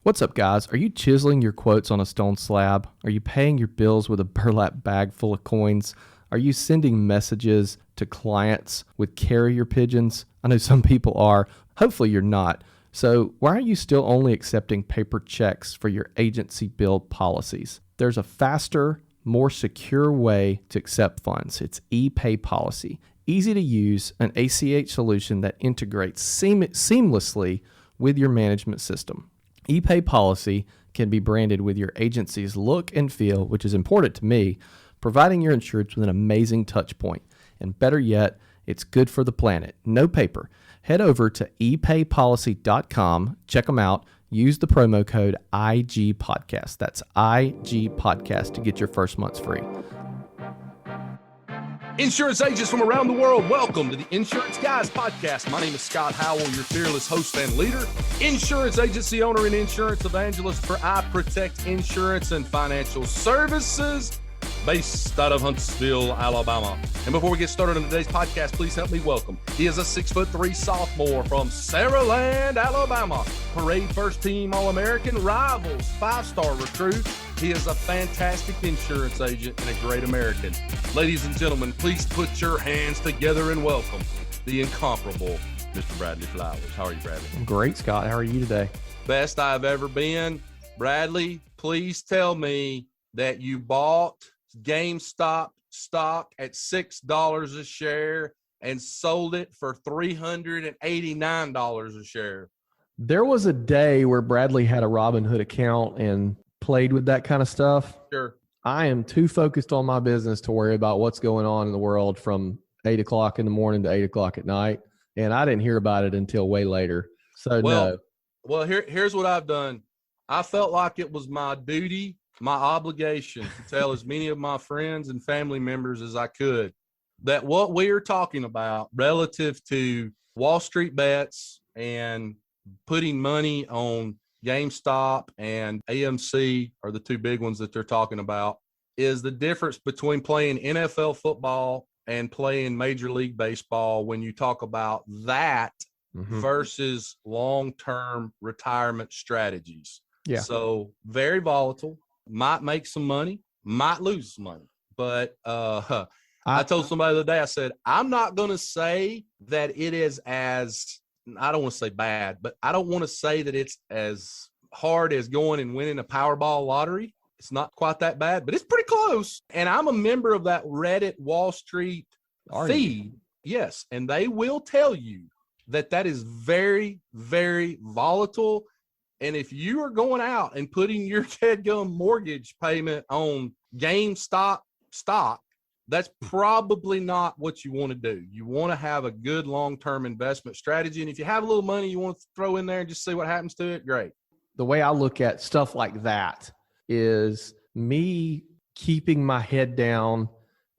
What's up, guys? Are you chiseling your quotes on a stone slab? Are you paying your bills with a burlap bag full of coins? Are you sending messages to clients with carrier pigeons? I know some people are. Hopefully, you're not. So, why are you still only accepting paper checks for your agency billed policies? There's a faster, more secure way to accept funds. It's ePayPolicy. Easy to use, an ACH solution that integrates seamlessly with your management system. ePayPolicy can be branded with your agency's look and feel, which is important to me, providing your insureds with an amazing touch point. And better yet, it's good for the planet. No paper. Head over to ePayPolicy.com, check them out, use the promo code IGPodcast. That's IGPodcast to get your first month's free. Insurance agents from around the world, welcome to the Insurance Guys Podcast. My name is Scott Howell, your fearless host and leader, insurance agency owner and insurance evangelist for I Protect Insurance and Financial Services, based out of Huntsville, Alabama. And before we get started on today's podcast, please help me welcome. He is a 6'3" sophomore from Saraland, Alabama. Parade first team All-American, Rivals 5-star recruit. He is a fantastic insurance agent and a great American. Ladies and gentlemen, please put your hands together and welcome the incomparable Mr. Bradley Flowers. How are you, Bradley? I'm great, Scott. How are you today? Best I've ever been. Bradley, please tell me that you bought GameStop stock at $6 a share and sold it for $389 a share. There was a day where Bradley had a Robinhood account and played with that kind of stuff. Sure. I am too focused on my business to worry about what's going on in the world from 8 o'clock in the morning to 8 o'clock at night. And I didn't hear about it until way later. So no. Well, here's what I've done. I felt like it was my duty, my obligation to tell as many of my friends and family members as I could that what we are talking about relative to Wall Street bets and putting money on GameStop and AMC are the two big ones that they're talking about, is the difference between playing NFL football and playing Major League Baseball when you talk about that versus long-term retirement strategies. Yeah. So very volatile, might make some money, might lose some money. But I told somebody the other day, I said, I'm not going to say that it is as, I don't want to say bad, but I don't want to say that it's as hard as going and winning a Powerball lottery. It's not quite that bad, but it's pretty close. And I'm a member of that Reddit Wall Street feed. Yes. And they will tell you that that is very, very volatile. And if you are going out and putting your dead-gum mortgage payment on GameStop stock, that's probably not what you want to do. You want to have a good long-term investment strategy. And if you have a little money you want to throw in there and just see what happens to it, great. The way I look at stuff like that is me keeping my head down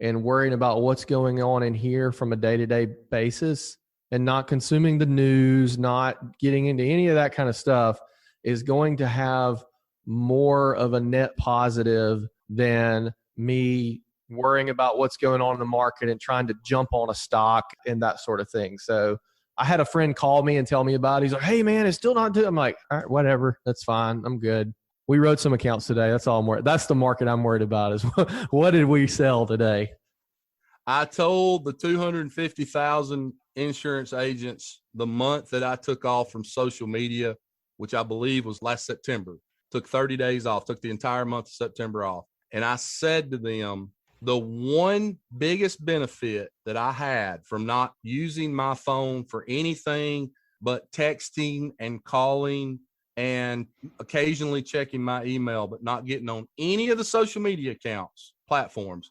and worrying about what's going on in here from a day-to-day basis and not consuming the news, not getting into any of that kind of stuff is going to have more of a net positive than me worrying about what's going on in the market and trying to jump on a stock and that sort of thing. So I had a friend call me and tell me about it. He's like, hey man, it's still not doing. I'm like, all right, whatever. That's fine. I'm good. We wrote some accounts today. That's all I'm worried. That's the market I'm worried about is what did we sell today? I told the 250,000 insurance agents the month that I took off from social media, which I believe was last September, took 30 days off, took the entire month of September off. And I said to them, the one biggest benefit that I had from not using my phone for anything but texting and calling and occasionally checking my email, but not getting on any of the social media accounts, platforms,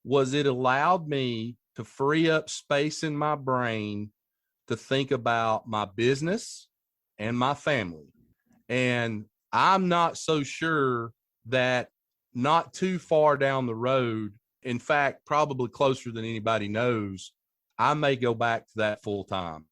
was it allowed me to free up space in my brain to think about my business and my family. And I'm not so sure that not too far down the road, in fact, probably closer than anybody knows, I may go back to that full time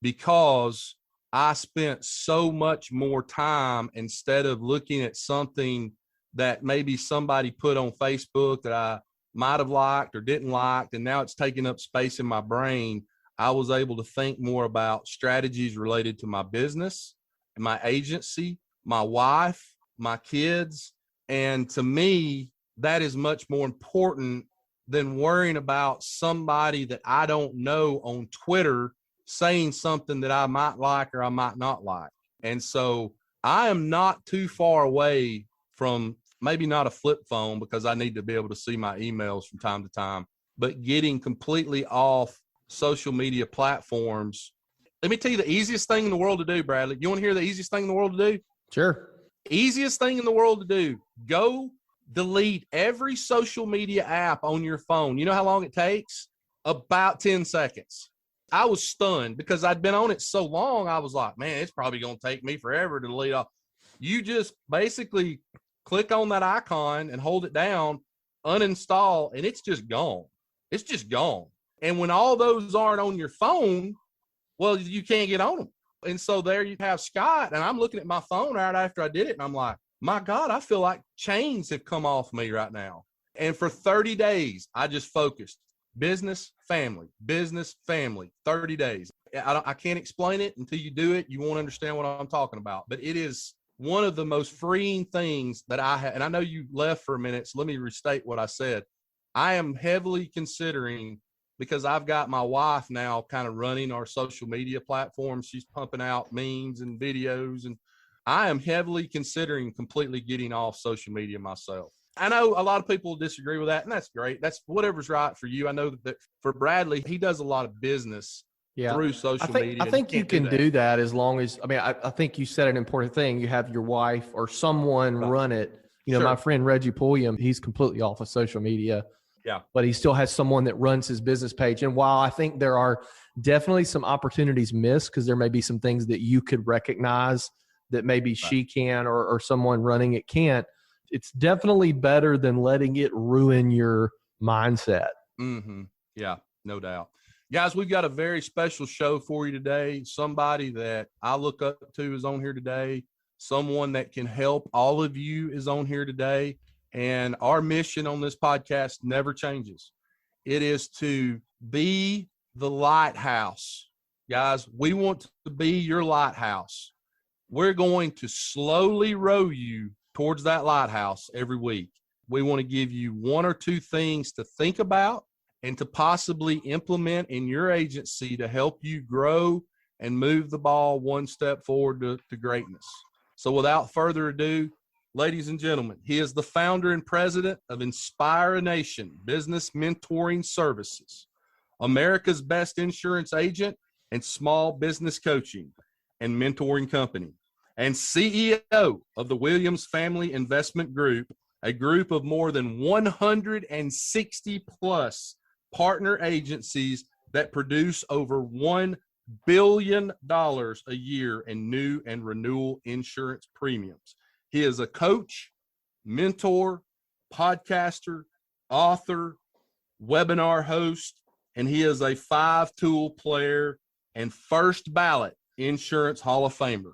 because I spent so much more time instead of looking at something that maybe somebody put on Facebook that I might have liked or didn't like, and now it's taking up space in my brain. I was able to think more about strategies related to my business and my agency my wife, my kids. And to me, that is much more important than worrying about somebody that I don't know on Twitter saying something that I might like or I might not like. And so I am not too far away from maybe not a flip phone, because I need to be able to see my emails from time to time, but getting completely off social media platforms. Let me tell you the easiest thing in the world to do, Bradley. You want to hear the easiest thing in the world to do? Sure. Easiest thing in the world to do. Go delete every social media app on your phone. You know how long it takes? About 10 seconds. I was stunned because I'd been on it so long. I was like, man, it's probably going to take me forever to delete off. You just basically click on that icon and hold it down, uninstall, and it's just gone. It's just gone. And when all those aren't on your phone, well, you can't get on them. And so there you have Scott, and I'm looking at my phone right after I did it, and I'm like, my God, I feel like chains have come off me right now. And for 30 days, I just focused. Business, family, 30 days. I can't explain it until you do it. You won't understand what I'm talking about. But it is one of the most freeing things that I have. And I know you left for a minute, so let me restate what I said. I am heavily considering, because I've got my wife now kind of running our social media platforms. She's pumping out memes and videos, and I am heavily considering completely getting off social media myself. I know a lot of people disagree with that, and that's great. That's whatever's right for you. I know that for Bradley, he does a lot of business through social media. I think you can do that as long as, I think you said an important thing. You have your wife or someone run it. You know, Sure. My friend Reggie Pulliam, he's completely off of social media. Yeah. But he still has someone that runs his business page. And while I think there are definitely some opportunities missed, because there may be some things that you could recognize that maybe she can or someone running it can't, it's definitely better than letting it ruin your mindset. Mm-hmm. Yeah, no doubt. Guys, we've got a very special show for you today. Somebody that I look up to is on here today. Someone that can help all of you is on here today. And our mission on this podcast never changes. It is to be the lighthouse. Guys, we want to be your lighthouse. We're going to slowly row you towards that lighthouse every week. We want to give you one or two things to think about and to possibly implement in your agency to help you grow and move the ball one step forward to greatness. So without further ado, ladies and gentlemen, he is the founder and president of Inspire a Nation Business Mentoring Services, America's best insurance agent and small business coaching and mentoring company, and CEO of the Williams Family Investment Group, a group of more than 160 plus partner agencies that produce over $1 billion a year in new and renewal insurance premiums. He is a coach, mentor, podcaster, author, webinar host, and he is a 5-tool player and first ballot Insurance Hall of Famer.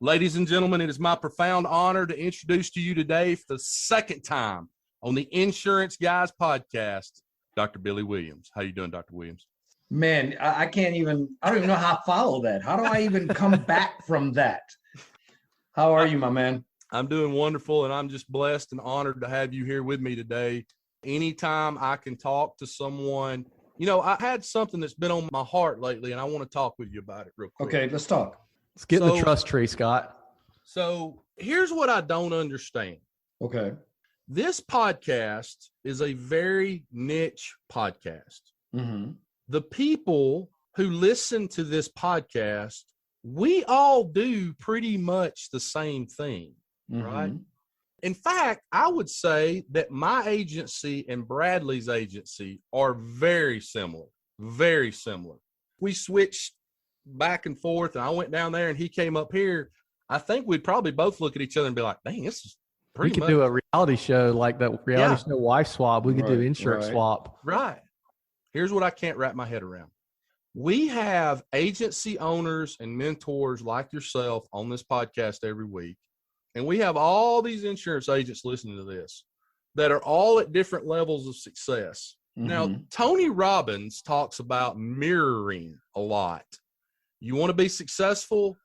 Ladies and gentlemen, it is my profound honor to introduce to you today for the second time on the Insurance Guys podcast, Dr. Billy Williams. How you doing, Dr. Williams? Man, I don't even know how to follow that. How do I even come back from that? How are you, my man? I'm doing wonderful, and I'm just blessed and honored to have you here with me today. Anytime I can talk to someone, I had something that's been on my heart lately, and I want to talk with you about it real quick. Okay, let's talk. Let's get in the trust tree, Scott. So here's what I don't understand. Okay. This podcast is a very niche podcast. Mm-hmm. The people who listen to this podcast, we all do pretty much the same thing, right? In fact, I would say that my agency and Bradley's agency are very similar, very similar. We switched back and forth, and I went down there and he came up here. I think we'd probably both look at each other and be like, dang, this is pretty much. We could do a reality show like that reality show Wife Swap. We could do insurance swap. Right. Here's what I can't wrap my head around. We have agency owners and mentors like yourself on this podcast every week. And we have all these insurance agents listening to this that are all at different levels of success. Now, Tony Robbins talks about mirroring a lot. You want to be successful,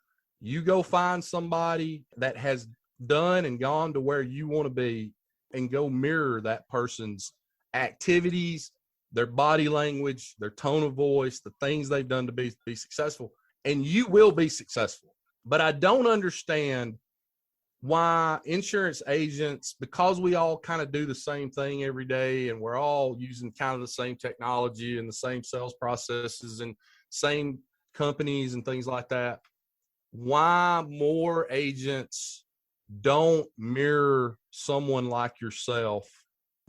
You go find somebody that has done and gone to where you want to be and go mirror that person's activities, their body language, their tone of voice, the things they've done to be successful, and you will be successful. But I don't understand why insurance agents, because we all kind of do the same thing every day and we're all using kind of the same technology and the same sales processes and same companies and things like that, why more agents don't mirror someone like yourself?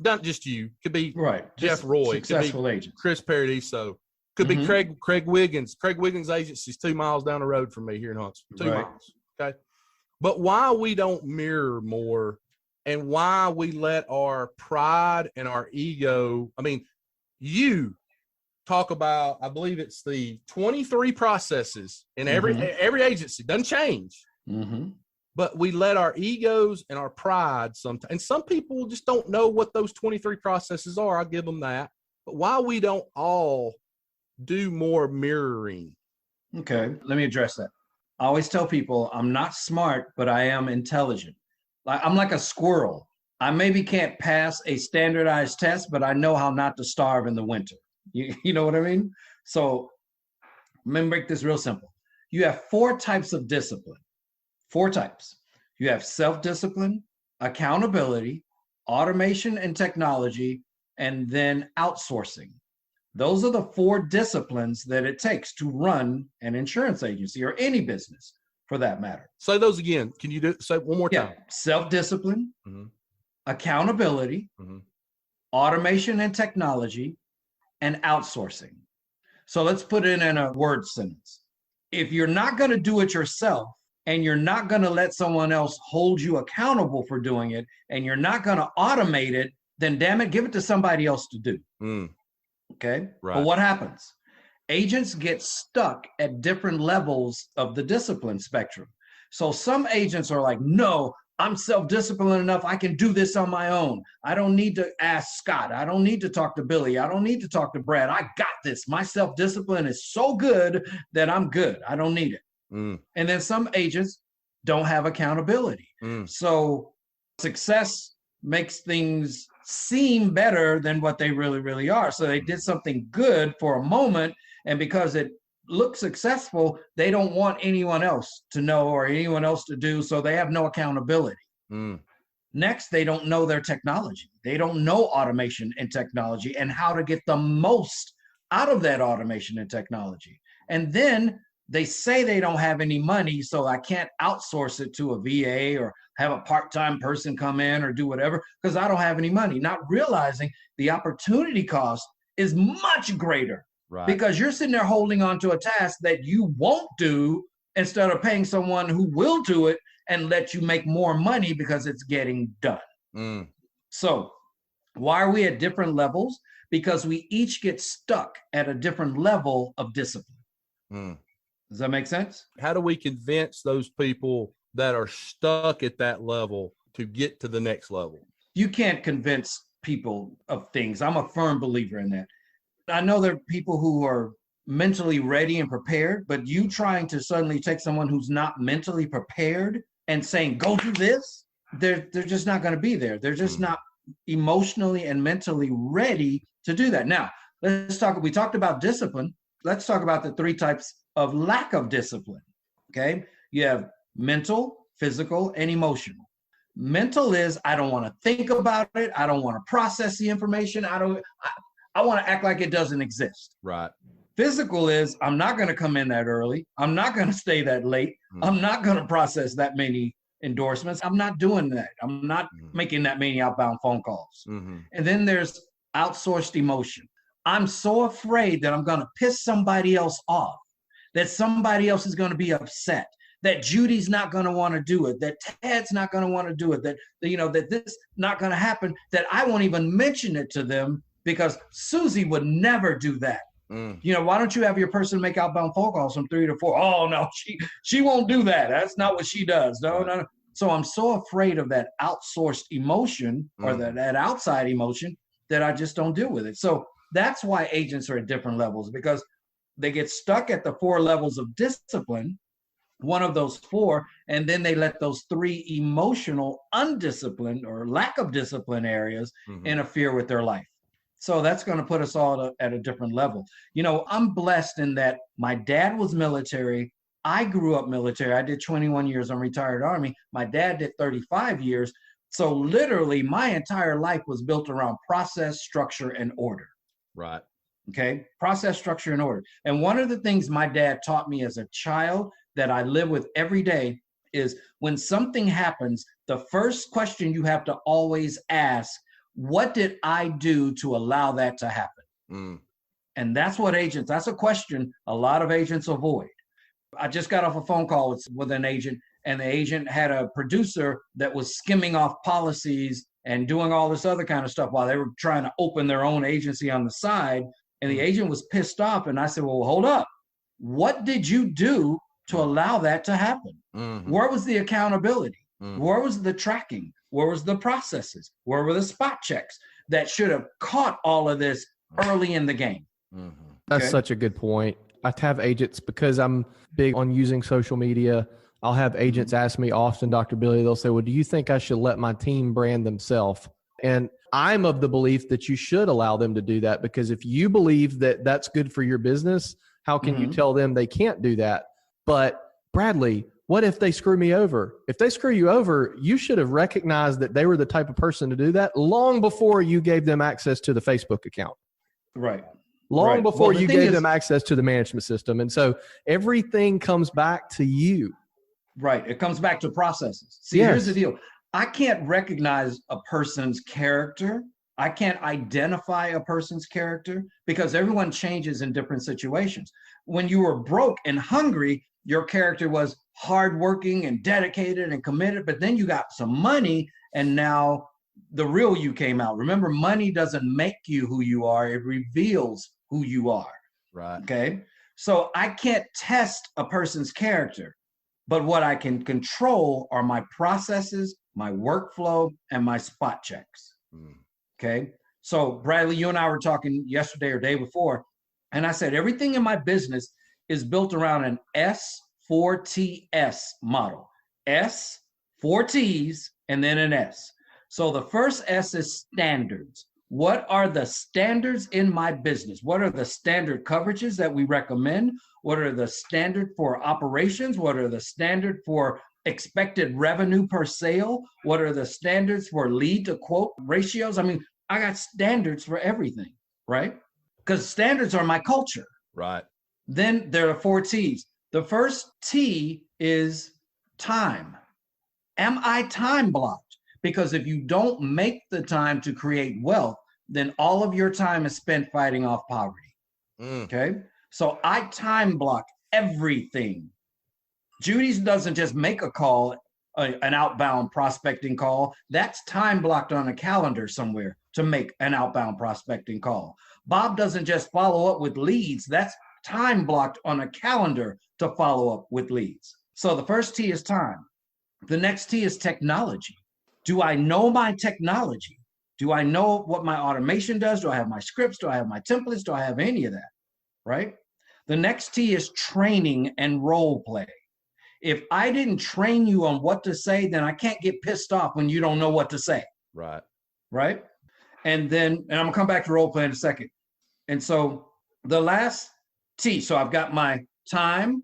Not just you, could be right. Jeff Roy, successful could be agents. Chris Paradiso, could be Craig Wiggins. Craig Wiggins' agency's 2 miles down the road from me here in Huntsville. 2 miles. Okay. But why we don't mirror more, and why we let our pride and our ego, I mean, you talk about, I believe it's the 23 processes in every agency, doesn't change. But we let our egos and our pride sometimes, and some people just don't know what those 23 processes are. I'll give them that. But why we don't all do more mirroring? Okay, let me address that. I always tell people I'm not smart, but I am intelligent. I'm like a squirrel. I maybe can't pass a standardized test, but I know how not to starve in the winter. You know what I mean? So let me make this real simple. You have 4 types of discipline. 4 types. You have self-discipline, accountability, automation and technology, and then outsourcing. Those are the 4 disciplines that it takes to run an insurance agency or any business for that matter. Say those again. Can you say one more time? Self-discipline, accountability, automation and technology, and outsourcing. So let's put it in a word sentence. If you're not going to do it yourself, and you're not going to let someone else hold you accountable for doing it, and you're not going to automate it, then damn it, give it to somebody else to do. Okay? Right. But what happens? Agents get stuck at different levels of the discipline spectrum. So some agents are like, no, I'm self-disciplined enough. I can do this on my own. I don't need to ask Scott. I don't need to talk to Billy. I don't need to talk to Brad. I got this. My self-discipline is so good that I'm good. I don't need it. And then some agents don't have accountability. So success makes things seem better than what they really, really are. So they did something good for a moment, and because it looks successful, they don't want anyone else to know or anyone else to do, so they have no accountability. Next, they don't know their technology. They don't know automation and technology and how to get the most out of that automation and technology. And then they say they don't have any money, so I can't outsource it to a VA or have a part-time person come in or do whatever because I don't have any money, not realizing the opportunity cost is much greater. Right. Because you're sitting there holding on to a task that you won't do instead of paying someone who will do it and let you make more money because it's getting done. So why are we at different levels? Because we each get stuck at a different level of discipline. Does that make sense? How do we convince those people that are stuck at that level to get to the next level? You can't convince people of things. I'm a firm believer in that. I know there are people who are mentally ready and prepared, but you trying to suddenly take someone who's not mentally prepared and saying, go do this, they're just not going to be there. They're just not emotionally and mentally ready to do that. Now, we talked about discipline. Let's talk about the 3 types of lack of discipline. Okay. You have mental, physical, and emotional. Mental is, I don't want to think about it. I don't want to process the information. I want to act like it doesn't exist. Right. Physical is, I'm not going to come in that early. I'm not going to stay that late. I'm not going to process that many endorsements. I'm not doing that. I'm not making that many outbound phone calls. And then there's outsourced emotion. I'm so afraid that I'm going to piss somebody else off, that somebody else is going to be upset, that Judy's not going to want to do it, that Ted's not going to want to do it, that this is not going to happen, that I won't even mention it to them because Susie would never do that. Why don't you have your person make outbound phone calls from 3 to 4? Oh, no, she won't do that. That's not what she does. No. So I'm so afraid of that outsourced emotion or that outside emotion that I just don't deal with it. So that's why agents are at different levels, because they get stuck at the 4 levels of discipline one of those four, and then they let those three emotional, undisciplined or lack of discipline areas interfere with their life. So that's going to put us all at a different level. You know, I'm blessed in that my dad was military. I grew up military. I did 21 years on retired Army. My dad did 35 years. So literally my entire life was built around process, structure, and order. Right. Okay. Process, structure, and order. And one of the things my dad taught me as a child that I live with every day is when something happens, the first question you have to always ask, what did I do to allow that to happen? And that's a question a lot of agents avoid. I just got off a phone call with an agent, and the agent had a producer that was skimming off policies and doing all this other kind of stuff while they were trying to open their own agency on the side. And the agent was pissed off. And I said, well, hold up. What did you do to allow that to happen? Where was the accountability? Where was the tracking? Where was the processes? Where were the spot checks that should have caught all of this early in the game? That's such a good point. I have agents, because I'm big on using social media, I'll have agents ask me often, Dr. Billy, they'll say, well, do you think I should let my team brand themselves? And I'm of the belief that you should allow them to do that, because if you believe that that's good for your business, how can you tell them they can't do that? But Bradley, what if they screw me over? If they screw you over, you should have recognized that they were the type of person to do that long before you gave them access to the Facebook account. Right. Long before you gave them access to the management system. And so everything comes back to you. Right. It comes back to processes. See, here's the deal. I can't recognize a person's character. I can't identify a person's character because everyone changes in different situations. When you were broke and hungry, your character was hardworking and dedicated and committed, but then you got some money and now the real you came out. Remember, money doesn't make you who you are. It reveals who you are. Right. Okay. So I can't test a person's character, but what I can control are my processes, my workflow, and my spot checks. Okay. So Bradley, you and I were talking yesterday or day before, and I said, everything in my business is built around an S4TS model. S, 4 T's, and then an S. So the first S is standards. What are the standards in my business? What are the standard coverages that we recommend? What are the standard for operations? What are the standard for expected revenue per sale? What are the standards for lead to quote ratios? I mean, I got standards for everything, right? Because standards are my culture. Right. Then there are 4 T's. The first T is time. Am I time blocked? Because if you don't make the time to create wealth, then all of your time is spent fighting off poverty. Okay. So I time block everything. Judy's doesn't just make a call, an outbound prospecting call. That's time blocked on a calendar somewhere to make an outbound prospecting call. Bob doesn't just follow up with leads. That's time blocked on a calendar to follow up with leads. So the first T is time. The next T is technology. Do I know my technology? Do I know what my automation does? Do I have my scripts? Do I have my templates? Do I have any of that? Right? The next T is training and role play. If I didn't train you on what to say, then I can't get pissed off when you don't know what to say. Right. Right? And I'm gonna come back to role play in a second. And so the last T, so I've got my time,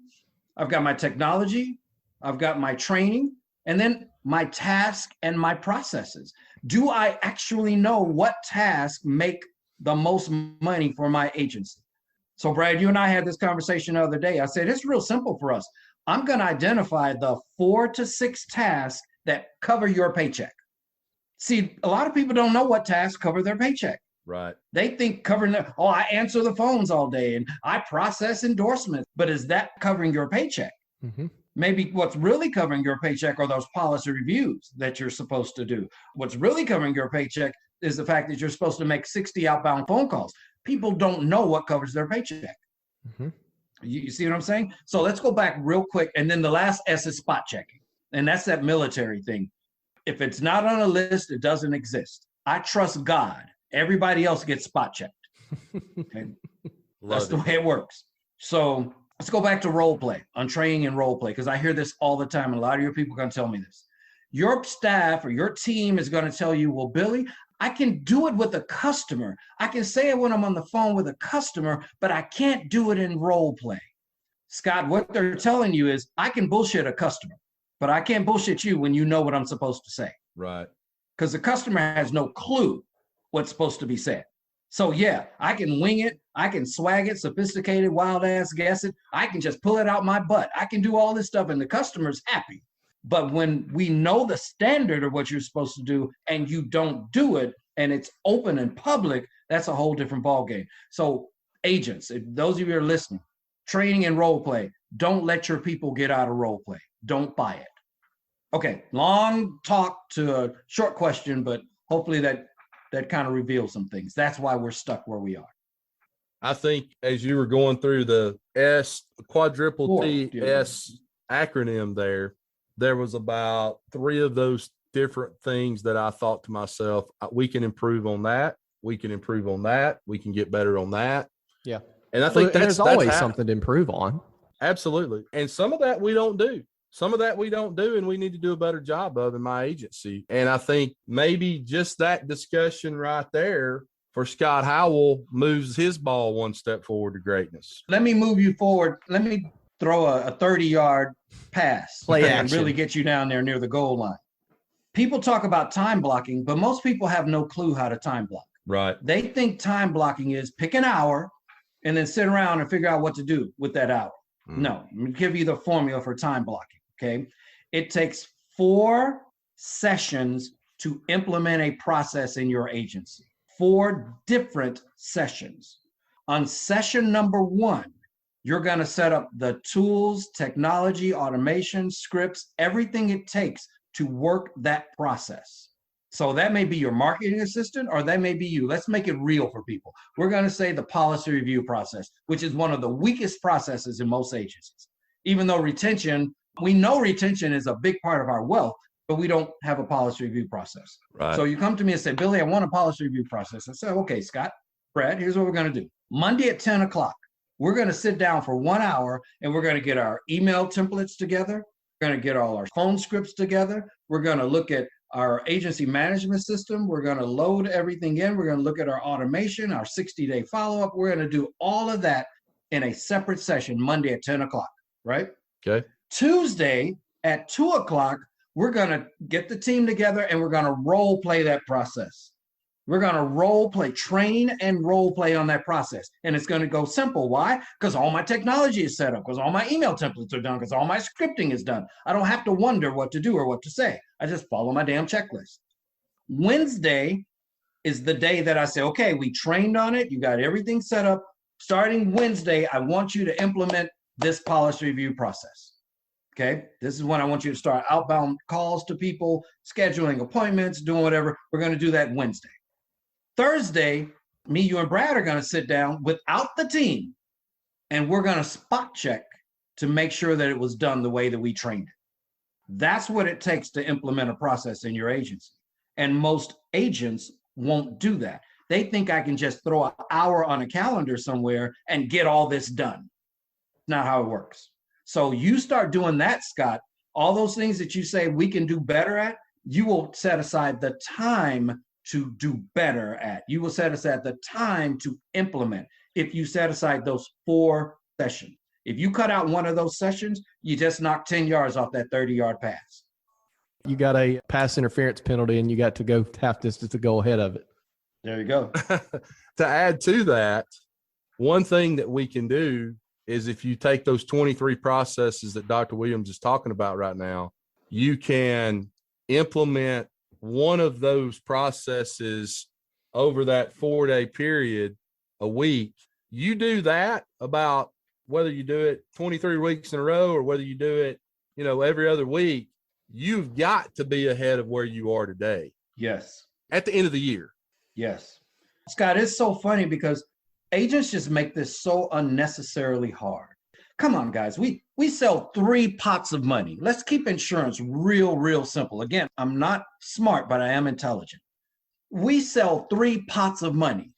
I've got my technology, I've got my training, and then my task and my processes. Do I actually know what tasks make the most money for my agency? So Brad, you and I had this conversation the other day. I said, it's real simple for us. I'm going to identify the 4 to 6 tasks that cover your paycheck. See, a lot of people don't know what tasks cover their paycheck. Right. They think I answer the phones all day and I process endorsements, but is that covering your paycheck? Maybe what's really covering your paycheck are those policy reviews that you're supposed to do. What's really covering your paycheck is the fact that you're supposed to make 60 outbound phone calls. People don't know what covers their paycheck. You see what I'm saying? So let's go back real quick. And then the last S is spot checking. And that's that military thing. If it's not on a list, it doesn't exist. I trust God. Everybody else gets spot checked. Okay? That's the way it works. So Let's go back to role play, on training and role play, because I hear this all the time. And a lot of your people are going to tell me this. Your staff or your team is going to tell you, well, Billy, I can do it with a customer. I can say it when I'm on the phone with a customer, but I can't do it in role play. Scott, what they're telling you is I can bullshit a customer, but I can't bullshit you when you know what I'm supposed to say. Right. Because the customer has no clue what's supposed to be said. So yeah, I can wing it. I can swag it, sophisticated, wild ass guess it. I can just pull it out my butt. I can do all this stuff and the customer's happy. But when we know the standard of what you're supposed to do and you don't do it and it's open and public, that's a whole different ballgame. So agents, if those of you who are listening, training and role play, don't let your people get out of role play. Don't buy it. Okay, long talk to a short question, but hopefully that kind of reveals some things. That's why we're stuck where we are. I think as you were going through the quadruple TS acronym there was about 3 of those different things that I thought to myself, we can improve on that. We can improve on that. We can get better on that. Yeah. And I think there's always something to improve on. Absolutely. And some of that we don't do. And we need to do a better job of in my agency. And I think maybe just that discussion right there for Scott Howell moves his ball one step forward to greatness. Let me move you forward. Let me throw a 30-yard pass and really get you down there near the goal line. People talk about time blocking, but most people have no clue how to time block. Right. They think time blocking is pick an hour and then sit around and figure out what to do with that hour. No, let me give you the formula for time blocking. Okay. It takes 4 sessions to implement a process in your agency. 4 different sessions. On session number 1, you're going to set up the tools, technology, automation, scripts, everything it takes to work that process. So that may be your marketing assistant or that may be you. Let's make it real for people. We're going to say the policy review process, which is one of the weakest processes in most agencies. Even though we know retention is a big part of our wealth, but we don't have a policy review process. Right. So you come to me and say, Billy, I want a policy review process. I say, okay, Scott, Brad, here's what we're going to do. Monday at 10 o'clock, we're going to sit down for 1 hour and we're going to get our email templates together. We're going to get all our phone scripts together. We're going to look at our agency management system. We're going to load everything in. We're going to look at our automation, our 60-day follow-up. We're going to do all of that in a separate session Monday at 10 o'clock, right? Okay. Tuesday at 2 o'clock, we're going to get the team together and we're going to role play that process. We're going to role play, train and role play on that process. And it's going to go simple. Why? Because all my technology is set up, because all my email templates are done, because all my scripting is done. I don't have to wonder what to do or what to say. I just follow my damn checklist. Wednesday is the day that I say, okay, we trained on it. You got everything set up. Starting Wednesday, I want you to implement this policy review process. Okay, this is when I want you to start outbound calls to people, scheduling appointments, doing whatever. We're going to do that Wednesday. Thursday, me, you, and Brad are going to sit down without the team, and we're going to spot check to make sure that it was done the way that we trained it. That's what it takes to implement a process in your agency. And most agents won't do that. They think I can just throw an hour on a calendar somewhere and get all this done. Not how it works. So you start doing that, Scott, all those things that you say we can do better at, you will set aside the time to do better at. You will set aside the time to implement if you set aside those 4 sessions. If you cut out one of those sessions, you just knock 10 yards off that 30-yard pass. You got a pass interference penalty and you got to go half distance to go ahead of it. There you go. To add to that, one thing that we can do is if you take those 23 processes that Dr. Williams is talking about right now, you can implement one of those processes over that 4-day period a week. You do that about whether you do it 23 weeks in a row or whether you do it, every other week, you've got to be ahead of where you are today. Yes. At the end of the year. Yes. Scott, it's so funny because agents just make this so unnecessarily hard. Come on, guys. We sell 3 pots of money. Let's keep insurance real simple. Again, I'm not smart, but I am intelligent. We sell 3 pots of money.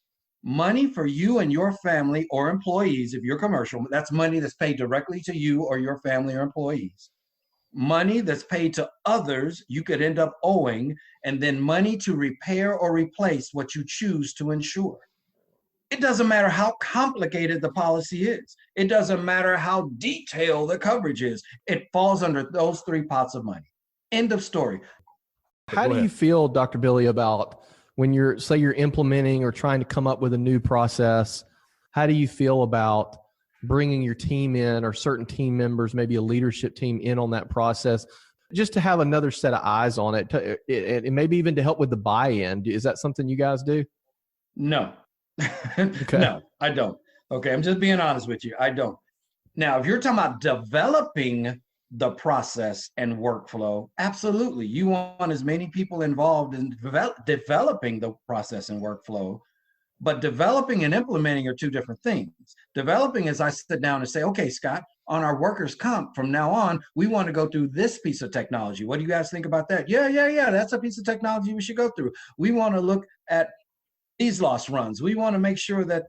money for you and your family or employees, if you're commercial, that's money that's paid directly to you or your family or employees. Money that's paid to others you could end up owing, and then money to repair or replace what you choose to insure. It doesn't matter how complicated the policy is. It doesn't matter how detailed the coverage is. It falls under those three pots of money. End of story. How do you feel, Dr. Billy, about when you're implementing or trying to come up with a new process? How do you feel about bringing your team in or certain team members, maybe a leadership team in on that process, just to have another set of eyes on it, and maybe even to help with the buy-in? Is that something you guys do? No. Okay. No, I don't. Okay, I'm just being honest with you. I don't. Now, if you're talking about developing the process and workflow, absolutely. You want as many people involved in developing the process and workflow. But developing and implementing are two different things. Developing is I sit down and say, okay, Scott, on our workers' comp, from now on, we want to go through this piece of technology. What do you guys think about that? Yeah. That's a piece of technology we should go through. We want to look at these loss runs. We want to make sure that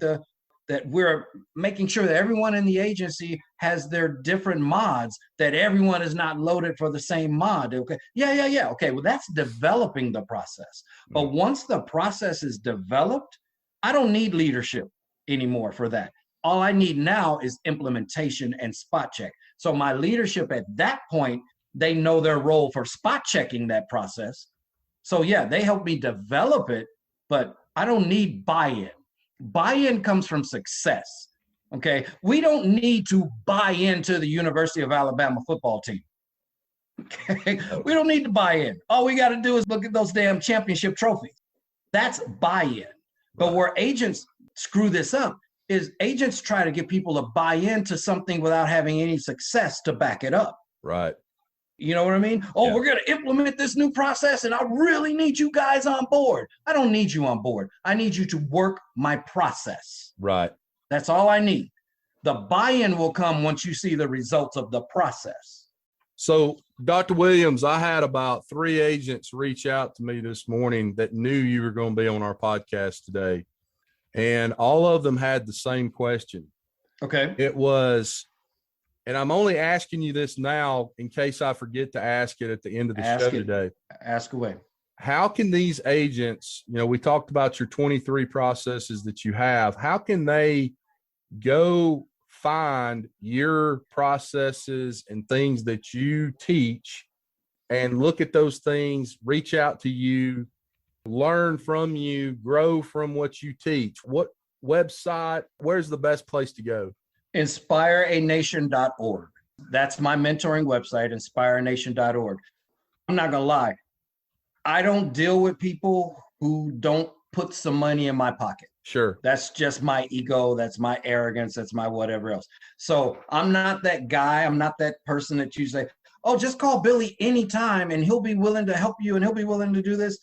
we're making sure that everyone in the agency has their different mods, that everyone is not loaded for the same mod. Okay. Yeah. Okay. Well, that's developing the process. But once the process is developed, I don't need leadership anymore for that. All I need now is implementation and spot check. So my leadership at that point, they know their role for spot checking that process. So yeah, they help me develop it, but I don't need buy-in. Buy-in comes from success. Okay. We don't need to buy into the University of Alabama football team. Okay. We don't need to buy in. All we got to do is look at those damn championship trophies. That's buy-in. But where agents screw this up is agents try to get people to buy into something without having any success to back it up. Right. You know what I mean? Oh, we're going to implement this new process and I really need you guys on board. I don't need you on board. I need you to work my process. Right. That's all I need. The buy-in will come once you see the results of the process. So, Dr. Williams, I had about 3 agents reach out to me this morning that knew you were going to be on our podcast today. And all of them had the same question. Okay. It was, and I'm only asking you this now in case I forget to ask it at the end of the show today. Ask away. How can these agents, we talked about your 23 processes that you have. How can they go find your processes and things that you teach and look at those things, reach out to you, learn from you, grow from what you teach? What website, where's the best place to go? InspireANation.org. That's my mentoring website, InspireANation.org. I'm not going to lie. I don't deal with people who don't put some money in my pocket. Sure. That's just my ego. That's my arrogance. That's my whatever else. So I'm not that guy. I'm not that person that you say, oh, just call Billy anytime and he'll be willing to help you and he'll be willing to do this.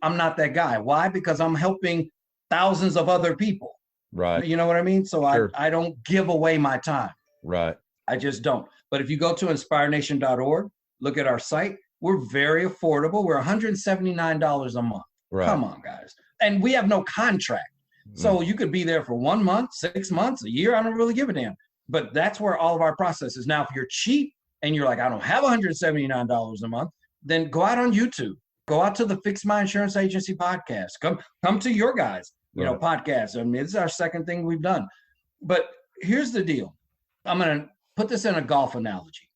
I'm not that guy. Why? Because I'm helping thousands of other people. Right. You know what I mean? So sure. I don't give away my time. Right. I just don't. But if you go to InspireNation.org, look at our site, we're very affordable. We're $179 a month. Right. Come on, guys. And we have no contract. So you could be there for 1 month, 6 months, a year. I don't really give a damn. But that's where all of our process is. Now, if you're cheap and you're like, I don't have $179 a month, then go out on YouTube. Go out to the Fix My Insurance Agency podcast. Come to your guys, podcast. I mean, this is our second thing we've done. But here's the deal. I'm going to put this in a golf analogy.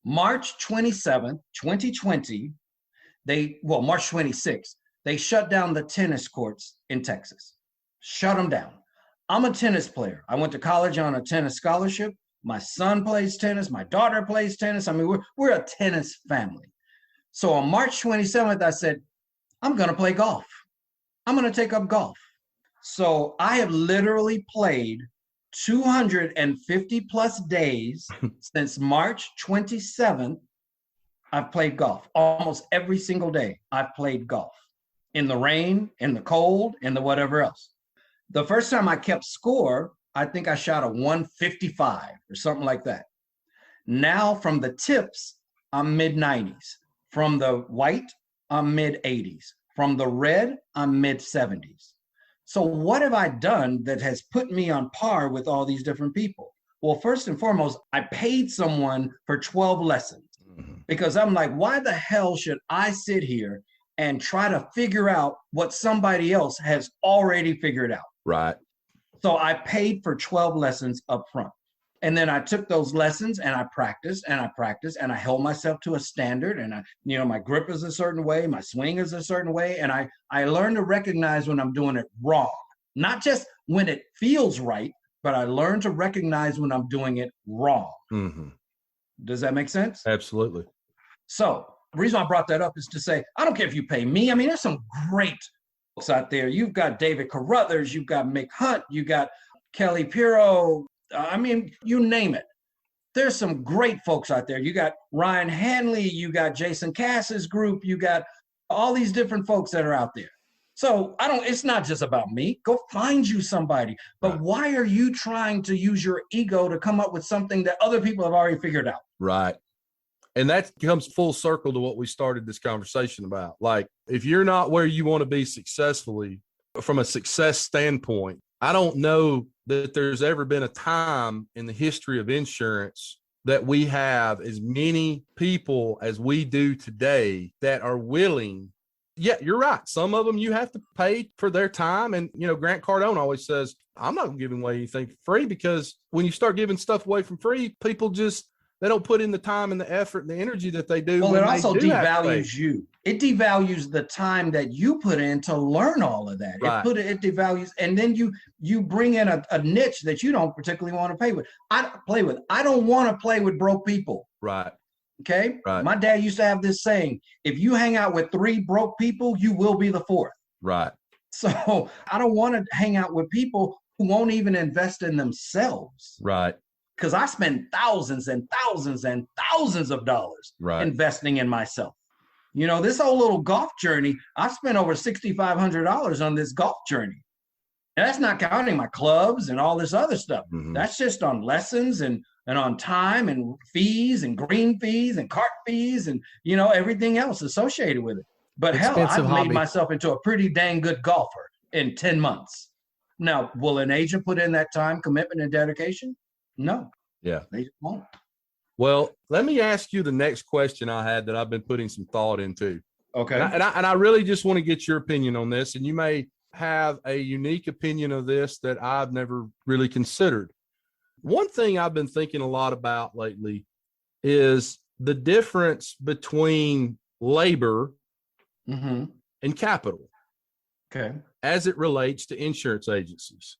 March 27th, 2020, March 26th, they shut down the tennis courts in Texas. Shut them down. I'm a tennis player. I went to college on a tennis scholarship. My son plays tennis. My daughter plays tennis. I mean, we're a tennis family. So on March 27th, I said, I'm going to play golf. I'm going to take up golf. So I have literally played 250 plus days since March 27th. I've played golf almost every single day. I've played golf in the rain, in the cold, in the whatever else. The first time I kept score, I think I shot a 155 or something like that. Now from the tips, I'm mid 90s. From the white, I'm mid 80s. From the red, I'm mid 70s. So what have I done that has put me on par with all these different people? Well, first and foremost, I paid someone for 12 lessons because I'm like, why the hell should I sit here and try to figure out what somebody else has already figured out? Right. So I paid for 12 lessons up front. And then I took those lessons and I practiced and I practiced and I held myself to a standard. And my grip is a certain way, my swing is a certain way. And I learned to recognize when I'm doing it wrong, not just when it feels right, but I learned to recognize when I'm doing it wrong. Mm-hmm. Does that make sense? Absolutely. So the reason I brought that up is to say, I don't care if you pay me. I mean, there's some great folks out there. You've got David Carruthers, you've got Mick Hunt, you got Kelly Pirro. I mean, you name it. There's some great folks out there. You got Ryan Hanley, you got Jason Cass's group, you got all these different folks that are out there. So it's not just about me. Go find you somebody. But Right. Why are you trying to use your ego to come up with something that other people have already figured out? Right. And that comes full circle to what we started this conversation about. Like, if you're not where you want to be successfully, from a success standpoint, I don't know that there's ever been a time in the history of insurance that we have as many people as we do today that are willing. Yeah, you're right. Some of them you have to pay for their time. And, Grant Cardone always says, I'm not giving away anything for free, because when you start giving stuff away for free, people they don't put in the time and the effort and the energy that they do. Well, it also devalues you. It devalues the time that you put in to learn all of that. Right. It devalues, and then you bring in a niche that you don't particularly want to play with. I don't want to play with broke people. Right. Okay. Right. My dad used to have this saying: if you hang out with 3 broke people, you will be the 4th. Right. So I don't want to hang out with people who won't even invest in themselves. Right. Because I spend thousands and thousands and thousands of dollars investing in myself. This whole little golf journey, I've spent over $6,500 on this golf journey. And that's not counting my clubs and all this other stuff. Mm-hmm. That's just on lessons and on time and fees and green fees and cart fees and, everything else associated with it. But Expensive I've hobby. made myself into a pretty dang good golfer in 10 months. Now, will an agent put in that time, commitment, and dedication? No. Yeah. They just won't. Well, let me ask you the next question I had that I've been putting some thought into. Okay. And I really just want to get your opinion on this. And you may have a unique opinion of this that I've never really considered. One thing I've been thinking a lot about lately is the difference between labor and capital. Okay. As it relates to insurance agencies.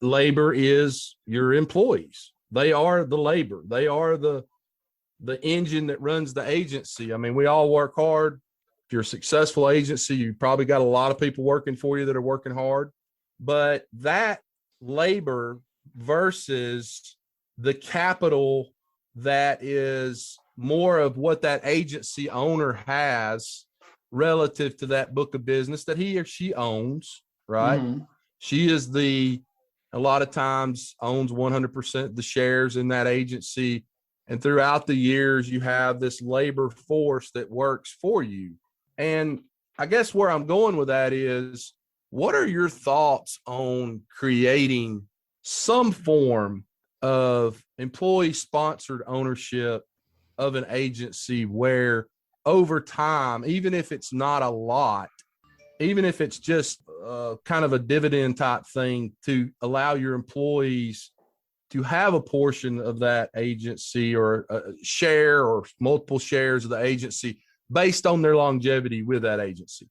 Labor is your employees. They are the labor. They are the engine that runs the agency. I mean, we all work hard. If you're a successful agency, you probably got a lot of people working for you that are working hard. But that labor versus the capital that is more of what that agency owner has relative to that book of business that he or she owns, right? Mm-hmm. She is a lot of times owns 100% of the shares in that agency. And throughout the years, you have this labor force that works for you. And I guess where I'm going with that is, what are your thoughts on creating some form of employee-sponsored ownership of an agency where over time, even if it's not a lot, even if it's just kind of a dividend type thing, to allow your employees to have a portion of that agency or a share or multiple shares of the agency based on their longevity with that agency?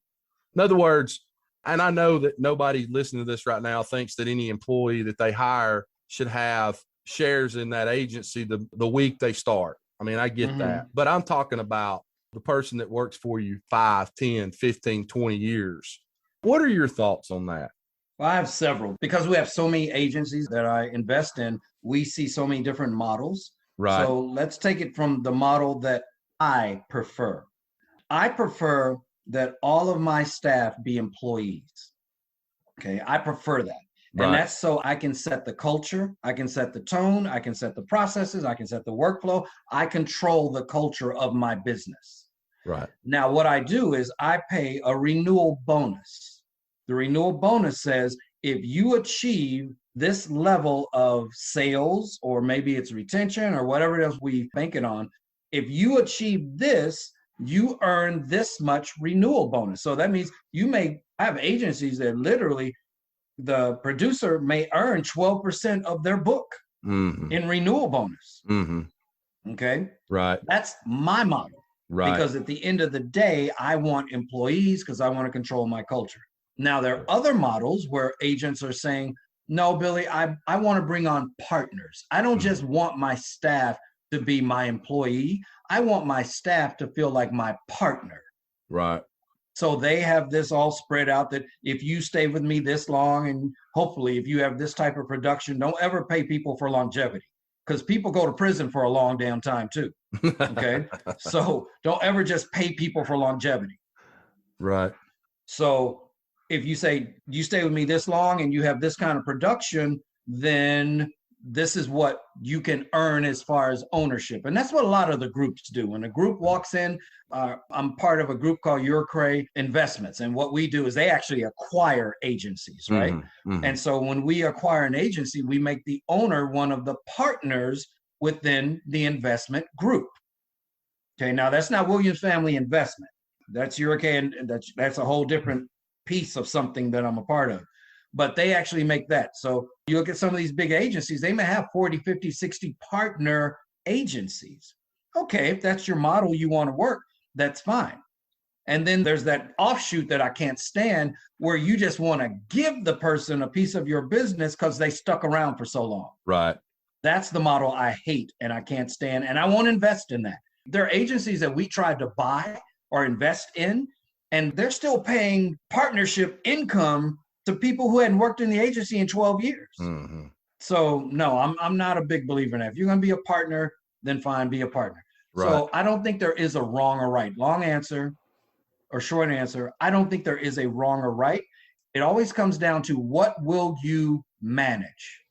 In other words, and I know that nobody listening to this right now thinks that any employee that they hire should have shares in that agency the week they start. I mean, I get that, but I'm talking about the person that works for you 5, 10, 15, 20 years. What are your thoughts on that? Well, I have several. Because we have so many agencies that I invest in, we see so many different models. Right. So let's take it from the model that I prefer. I prefer that all of my staff be employees. Okay, I prefer that. And that's so I can set the culture, I can set the tone, I can set the processes, I can set the workflow. I control the culture of my business. Right. Now, what I do is I pay a renewal bonus The renewal bonus says if you achieve this level of sales, or maybe it's retention or whatever else we bank it on, if you achieve this, you earn this much renewal bonus. So that means you may have agencies that literally the producer may earn 12% of their book in renewal bonus. Okay. Right. That's my model. Right. Because at the end of the day, I want employees because I want to control my culture. Now, there are other models where agents are saying, no, Billy, I want to bring on partners. I don't just want my staff to be my employee. I want my staff to feel like my partner. Right. So they have this all spread out that if you stay with me this long, and hopefully if you have this type of production, don't ever pay people for longevity, because people go to prison for a long damn time too. Okay. So don't ever just pay people for longevity. Right. So if you say you stay with me this long and you have this kind of production, then this is what you can earn as far as ownership. And that's what a lot of the groups do. When a group walks in, I'm part of a group called Eurocray Investments. And what we do is they actually acquire agencies, right? And so when we acquire an agency, we make the owner one of the partners within the investment group. Okay, now that's not Williams Family Investment. That's Eurocray, and that's a whole different piece of something that I'm a part of. But they actually make that. So you look at some of these big agencies, they may have 40, 50, 60 partner agencies. Okay, if that's your model you want to work, that's fine. And then there's that offshoot that I can't stand, where you just want to give the person a piece of your business because they stuck around for so long. Right. That's the model I hate and I can't stand, and I won't invest in that. There are agencies that we tried to buy or invest in, and they're still paying partnership income to people who hadn't worked in the agency in 12 years. So no, I'm not a big believer in that. If you're going to be a partner, then fine, be a partner. Right. So I don't think there is a wrong or right. Long answer or short answer, I don't think there is a wrong or right. It always comes down to what will you manage?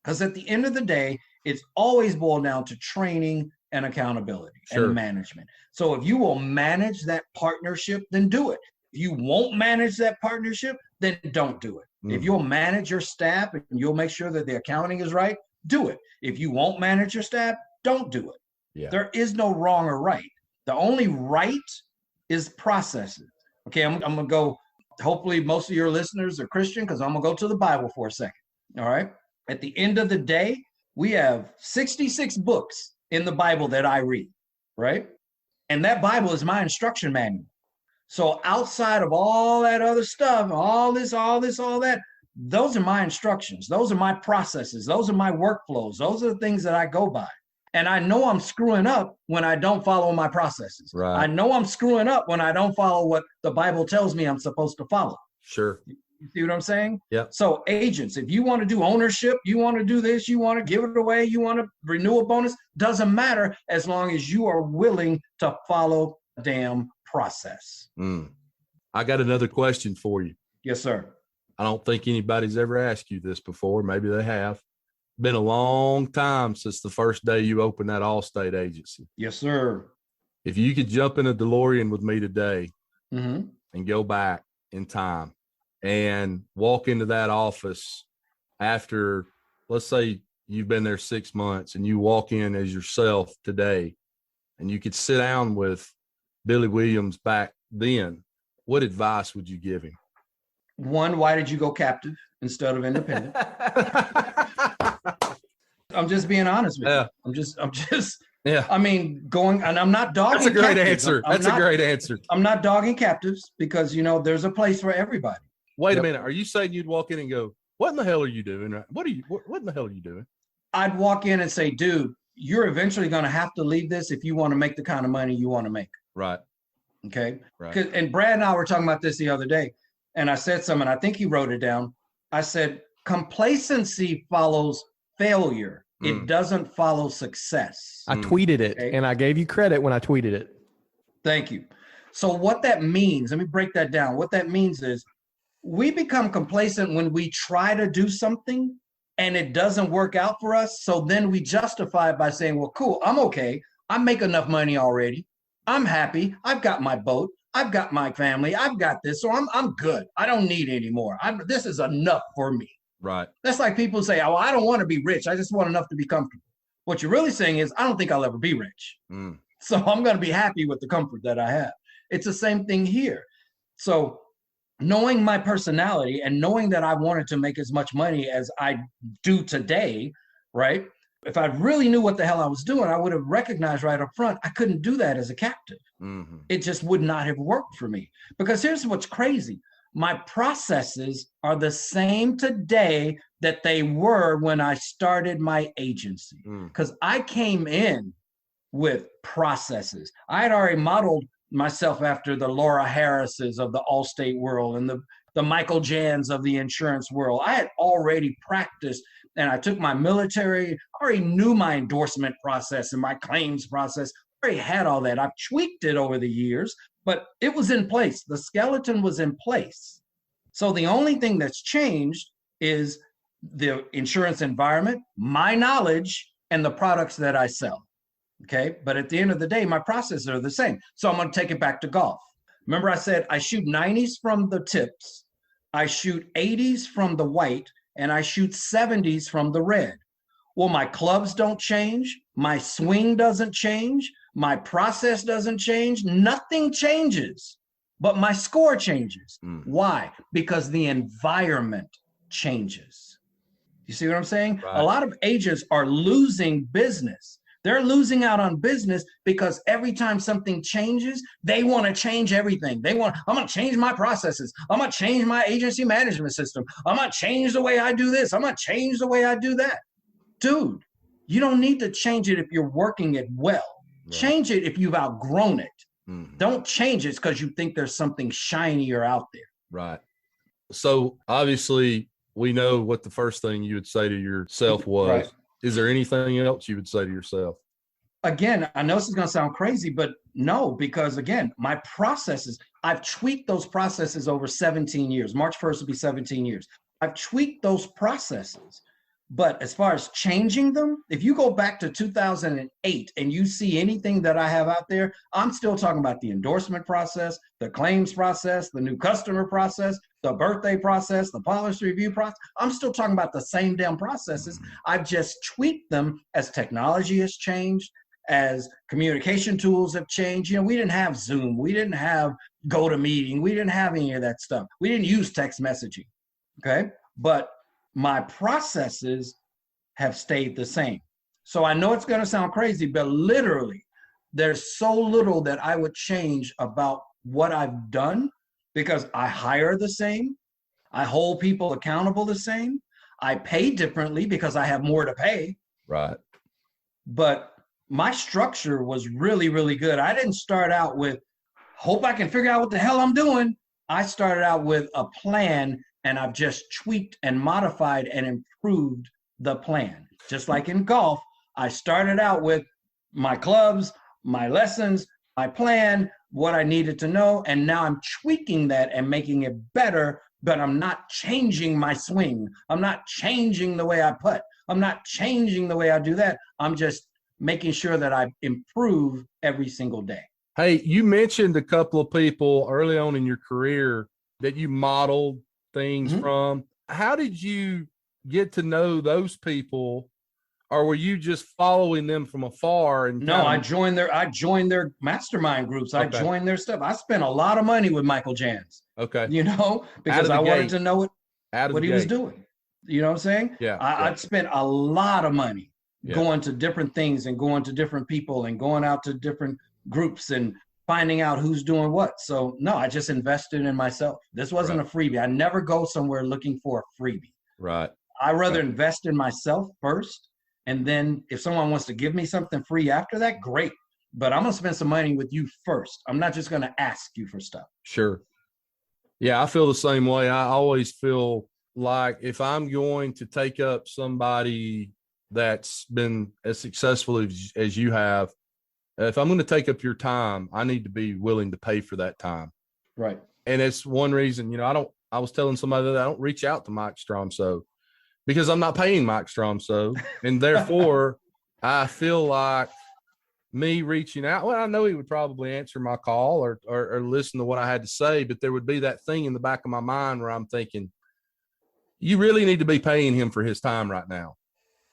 Because at the end of the day, it's always boiled down to training and accountability and management. So if you will manage that partnership, then do it. If you won't manage that partnership, then don't do it. If you'll manage your staff and you'll make sure that the accounting is right, do it. If you won't manage your staff, don't do it. Yeah. There is no wrong or right. The only right is processes. Okay, I'm going to go, hopefully most of your listeners are Christian, because I'm going to go to the Bible for a second. All right. At the end of the day, we have 66 books in the Bible that I read, right? And that Bible is my instruction manual. So outside of all that other stuff, all that, those are my instructions. Those are my processes. Those are my workflows. Those are the things that I go by. And I know I'm screwing up when I don't follow my processes. Right. I know I'm screwing up when I don't follow what the Bible tells me I'm supposed to follow. Sure. You see what I'm saying? Yeah. So agents, if you want to do ownership, you want to do this, you want to give it away, you want to renew a bonus, doesn't matter as long as you are willing to follow the damn process. I got another question for you. Yes, sir. I don't think anybody's ever asked you this before. Maybe they have. Been a long time since the first day you opened that Allstate agency. Yes, sir. If you could jump in a DeLorean with me today and go back in time and walk into that office after, let's say you've been there 6 months, and you walk in as yourself today, and you could sit down with Billy Williams back then, what advice would you give him? One, why did you go captive instead of independent? I'm just being honest with you. I'm just, I mean, going, and I'm not dogging. That's a great answer. That's a great answer. I'm not dogging captives, because, you know, there's a place for everybody. Wait a minute. Are you saying you'd walk in and go, what in the hell are you doing? What in the hell are you doing? I'd walk in and say, dude, you're eventually going to have to leave this if you want to make the kind of money you want to make. Right. Okay. Right. And Brad and I were talking about this the other day, and I said something, I think he wrote it down. I said, complacency follows failure. It doesn't follow success. I tweeted it, and I gave you credit when I tweeted it. Thank you. So what that means, let me break that down. What that means is we become complacent when we try to do something and it doesn't work out for us. So then we justify it by saying, well, cool, I'm okay. I make enough money already. I'm happy. I've got my boat. I've got my family. I've got this. So I'm good. I don't need any more. This is enough for me. Right. That's like people say, oh, I don't want to be rich. I just want enough to be comfortable. What you're really saying is, I don't think I'll ever be rich. So I'm going to be happy with the comfort that I have. It's the same thing here. So knowing my personality and knowing that I wanted to make as much money as I do today, right? If I really knew what the hell I was doing, I would have recognized right up front, I couldn't do that as a captive. It just would not have worked for me. Because here's what's crazy. My processes are the same today that they were when I started my agency. Because I came in with processes. I had already modeled myself after the Laura Harrises of the Allstate world and the Michael Jans of the insurance world. I had already practiced, and I took my military, I already knew my endorsement process and my claims process. I already had all that. I've tweaked it over the years, but it was in place. The skeleton was in place. So the only thing that's changed is the insurance environment, my knowledge, and the products that I sell. Okay. But at the end of the day, my processes are the same. So I'm going to take it back to golf. Remember, I said I shoot 90s from the tips, I shoot 80s from the white, and I shoot 70s from the red. Well, my clubs don't change. My swing doesn't change. My process doesn't change. Nothing changes, but my score changes. Why? Because the environment changes. You see what I'm saying? Right. A lot of agents are losing business. They're losing out on business because every time something changes, they want to change everything. I'm going to change my processes. I'm going to change my agency management system. I'm going to change the way I do this. I'm going to change the way I do that. Dude, you don't need to change it if you're working it well. Right. Change it if you've outgrown it. Don't change it because you think there's something shinier out there. Right. So obviously we know what the first thing you would say to yourself was. Right. Is there anything else you would say to yourself? Again, I know this is going to sound crazy, but no, because again, my processes, I've tweaked those processes over 17 years. March 1st will be 17 years. I've tweaked those processes. But as far as changing them, if you go back to 2008 and you see anything that I have out there, I'm still talking about the endorsement process, the claims process, the new customer process, the birthday process, the policy review process. I'm still talking about the same damn processes. I've just tweaked them as technology has changed, as communication tools have changed. You know, we didn't have Zoom. We didn't have GoToMeeting. We didn't have any of that stuff. We didn't use text messaging. Okay. But my processes have stayed the same. So I know it's going to sound crazy, but literally there's so little that I would change about what I've done because I hire the same. I hold people accountable the same. I pay differently because I have more to pay. Right. But my structure was really, really good. I didn't start out with, hope I can figure out what the hell I'm doing. I started out with a plan, and I've just tweaked and modified and improved the plan. Just like in golf, I started out with my clubs, my lessons, my plan, what I needed to know, and now I'm tweaking that and making it better, but I'm not changing my swing. I'm not changing the way I putt. I'm not changing the way I do that. I'm just making sure that I improve every single day. Hey, you mentioned a couple of people early on in your career that you modeled things from. How did you get to know those people, or were you just following them from afar? And no, I joined their mastermind groups. Okay. I joined their stuff. I spent a lot of money with Michael Jans. Okay. You know, because I wanted to know what he was doing. You know what I'm saying? Yeah. I'd spent a lot of money going to different things and going to different people and going out to different groups and finding out who's doing what. So no, I just invested in myself. This wasn't a freebie. I never go somewhere looking for a freebie. Right. I rather invest in myself first. And then if someone wants to give me something free after that, great. But I'm going to spend some money with you first. I'm not just going to ask you for stuff. Sure. Yeah, I feel the same way. I always feel like if I'm going to take up somebody that's been as successful as you have, if I'm going to take up your time, I need to be willing to pay for that time. Right. And it's one reason, I was telling somebody that I don't reach out to Mike Stromso because I'm not paying Mike Stromso. And therefore I feel like me reaching out. Well, I know he would probably answer my call or listen to what I had to say, but there would be that thing in the back of my mind where I'm thinking, you really need to be paying him for his time right now.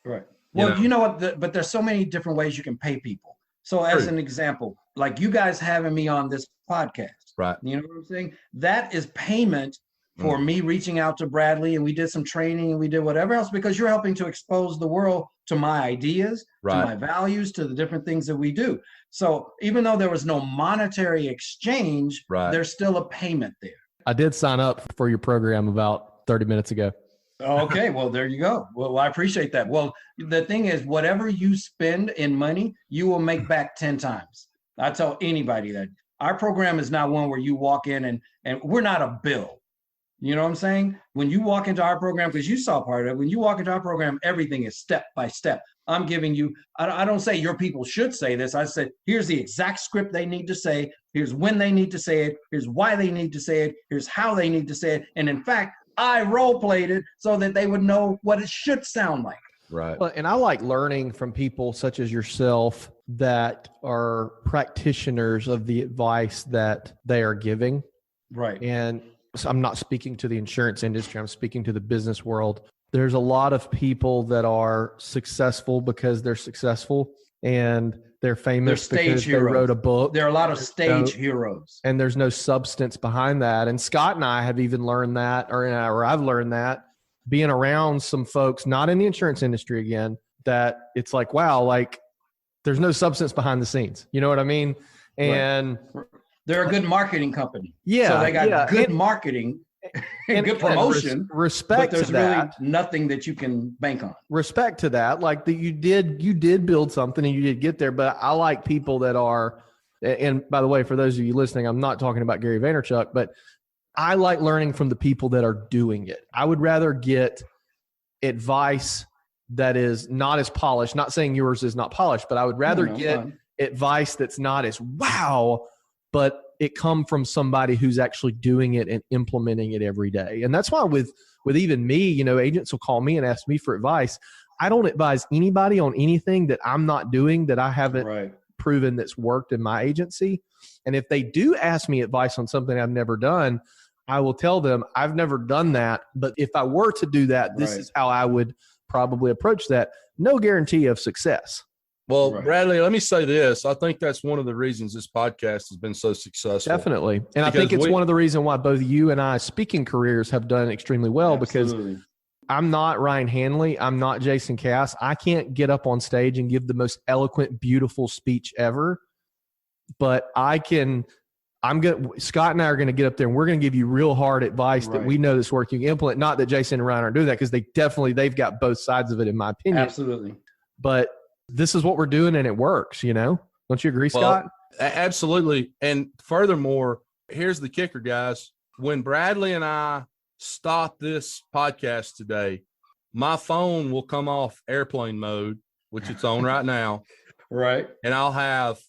Right. Well, you know what? But there's so many different ways you can pay people. So as an example, like you guys having me on this podcast, right? You know what I'm saying? That is payment for me reaching out to Bradley, and we did some training and we did whatever else, because you're helping to expose the world to my ideas, to my values, to the different things that we do. So even though there was no monetary exchange, there's still a payment there. I did sign up for your program about 30 minutes ago. Okay, well, there you go. Well, I appreciate that. Well, the thing is, whatever you spend in money, you will make back 10 times. I tell anybody that our program is not one where you walk in and we're not a bill. You know what I'm saying? When you walk into our program, because you saw part of it, when you walk into our program, everything is step by step. I'm giving you, I don't say your people should say this. I said, here's the exact script they need to say. Here's when they need to say it. Here's why they need to say it. Here's how they need to say it. And in fact, I role played it so that they would know what it should sound like. Right. Well, and I like learning from people such as yourself that are practitioners of the advice that they are giving. Right. And so I'm not speaking to the insurance industry. I'm speaking to the business world. There's a lot of people that are successful because they're successful and they're famous because they wrote a book. There are a lot of stage heroes. And there's no substance behind that. And Scott and I have even learned that, or I've learned that being around some folks, not in the insurance industry again, that it's like, wow, like there's no substance behind the scenes. You know what I mean? And they're a good marketing company. Yeah. So they got good marketing and good promotion. Respect but there's to that. Really nothing that you can bank on. Respect to that. Like that you did build something and you did get there. But I like people that are, and by the way, for those of you listening, I'm not talking about Gary Vaynerchuk, but I like learning from the people that are doing it. I would rather get advice that is not as polished, not saying yours is not polished, but I would rather get advice that's not as wow, but it come from somebody who's actually doing it and implementing it every day. And that's why with even me, you know, agents will call me and ask me for advice. I don't advise anybody on anything that I'm not doing, that I haven't proven that's worked in my agency. And if they do ask me advice on something I've never done, I will tell them I've never done that. But if I were to do that, this is how I would probably approach that. No guarantee of success. Well, Bradley, let me say this. I think that's one of the reasons this podcast has been so successful. Definitely. And I think it's one of the reasons why both you and I speaking careers have done extremely well. Absolutely. Because I'm not Ryan Hanley. I'm not Jason Cass. I can't get up on stage and give the most eloquent, beautiful speech ever. But Scott and I are going to get up there and we're going to give you real hard advice that we know this work you can implement. Not that Jason and Ryan aren't doing that, because they've got both sides of it, in my opinion. Absolutely. But this is what we're doing and it works, you know? Don't you agree, Scott? Absolutely. And furthermore, here's the kicker, guys. When Bradley and I stop this podcast today, my phone will come off airplane mode, which it's on right now. Right. And I'll have